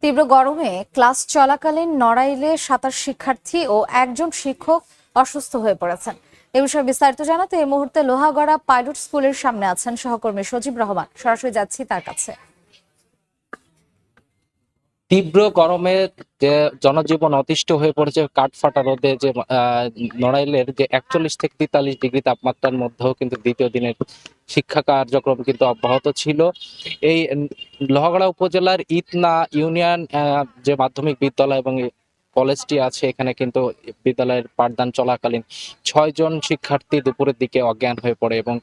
তীব্র গরমে ক্লাস চলাকালীন নড়াইলে সাঁতার শিক্ষার্থী ও একজন শিক্ষক অসুস্থ হয়ে পড়েছেন। এ বিষয়ে বিস্তারিত জানাতে এই মুহূর্তে লোহাগড়া পাইলট স্কুলের সামনে আছেন সহকর্মী সজীব রহমান। সরাসরি যাচ্ছি তার কাছে। তীব্র গরমে যে জনজীবন অতিষ্ঠ হয়ে পড়েছে, কাঠফাটা রোদে যে নড়াইলের যে 41 থেকে 43 ডিগ্রি তাপমাত্রার মধ্যেও কিন্তু দ্বিতীয় দিনের শিক্ষা কার্যক্রম কিন্তু অব্যাহত ছিল। এই লোহাগড়া উপজেলার ইতনা ইউনিয়ন যে মাধ্যমিক বিদ্যালয় এবং কলেজটি আছে, এখানে কিন্তু বিদ্যালয়ের পাঠদান চলাকালীন 6 জন শিক্ষার্থী দুপুরের দিকে অজ্ঞান হয়ে পড়ে এবং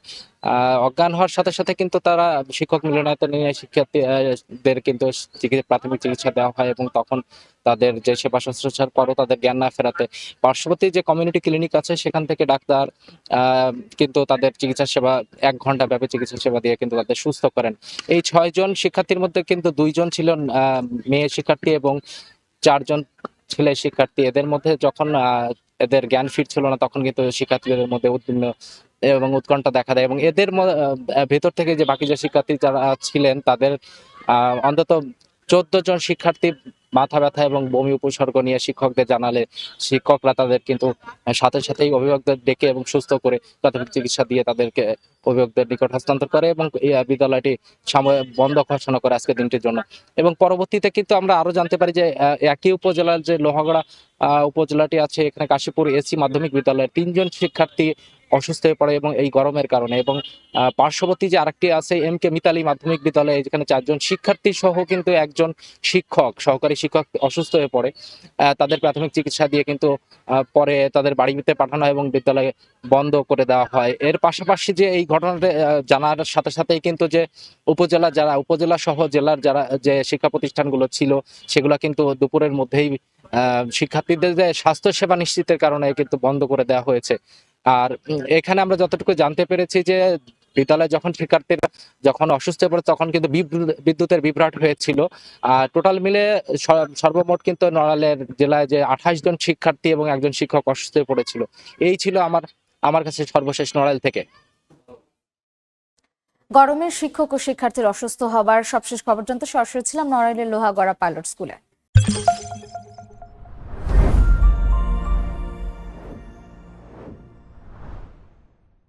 অজ্ঞান হওয়ার সাথে সাথে কিন্তু তারা শিক্ষক মিলনায়তনে নিয়ে শিক্ষার্থীদের কিন্তু প্রাথমিক চিকিৎসা দেওয়া হয় এবং তখন তাদের যে সেবা শুশ্রূষার পরও তাদের জ্ঞান না ফেরাতে পার্শ্ববর্তী যে কমিউনিটি ক্লিনিক আছে সেখান থেকে ডাক্তার কিন্তু তাদের চিকিৎসা সেবা 1 ঘন্টা ব্যাপী চিকিৎসা সেবা দিয়ে কিন্তু তাদের সুস্থ করেন। এই 6 জন শিক্ষার্থীর মধ্যে কিন্তু 2 জন ছিলেন মেয়ে শিক্ষার্থী এবং 4 জন ছেলে শিক্ষার্থী। এদের মধ্যে যখন এদের জ্ঞান ফিরছিল না তখন কিন্তু শিক্ষার্থীদের মধ্যে উদ্বিগ্ন এবং উৎকণ্ঠা দেখা দেয় এবং এদের ভেতর থেকে যে বাকি যে শিক্ষার্থী যারা ছিলেন তাদের অন্তত 14 জন শিক্ষার্থী মাথা ব্যথা এবং বমি উপসর্গ নিয়ে শিক্ষকদের জানালে শিক্ষকরা তাদের কিন্তু সাথে সাথেই অভিভাবকদের ডেকে এবং সুস্থ করে প্রাথমিক চিকিৎসা দিয়ে তাদেরকে অভিভাবকদের নিকট হস্তান্তর করে এবং এই বিদ্যালয়টি বন্ধ ঘোষণা করে আজকে দিনটির জন্য। এবং পরবর্তীতে কিন্তু আমরা আরো জানতে পারি যে একই উপজেলার যে লোহাগড়া উপজেলাটি আছে, এখানে কাশীপুর এসি মাধ্যমিক বিদ্যালয়ের 3 জন শিক্ষার্থী অসুস্থ হয়ে পড়ে এবং এই গরমের কারণে। এবং পার্শ্ববর্তী যে আরেকটি আছে এম কে মিতালি মাধ্যমিক বিদ্যালয়ে, যেখানে 4 জন শিক্ষার্থী সহ কিন্তু একজন সহকারী শিক্ষক অসুস্থ হয়ে পড়ে। তাদের প্রাথমিক চিকিৎসা দিয়ে কিন্তু পরে তাদের বাড়িতে পাঠানো হয় এবং বিদ্যালয়ে বন্ধ করে দেওয়া হয়। এর পাশাপাশি যে এই ঘটনাটা জানার সাথে সাথেই কিন্তু যে উপজেলা সহ জেলার যারা যে শিক্ষা প্রতিষ্ঠানগুলো ছিল সেগুলো কিন্তু দুপুরের মধ্যেই শিক্ষার্থীদের যে স্বাস্থ্য সেবা নিশ্চিতের কারণে কিন্তু বন্ধ করে দেওয়া হয়েছে। আর এখানে আমরা যতটুকু জানতে পেরেছি যে বিদ্যালয়ে যখন শিক্ষার্থীরা যখন অসুস্থ হয়ে পড়ে তখন কিন্তু বিদ্যুতের বিভ্রাট হয়েছিল। আর টোটাল মিলে সর্বমোট কিন্তু নড়াইলের জেলায় যে 28 জন শিক্ষার্থী এবং একজন শিক্ষক অসুস্থ হয়ে পড়েছিল। এই ছিল আমার কাছে সর্বশেষ নড়াইল থেকে। গরমে শিক্ষক ও শিক্ষার্থীর অসুস্থ হবার সবশেষ খবর জানতে সরাসরি ছিলাম নড়াইলের লোহাগড়া পাইলট স্কুলে।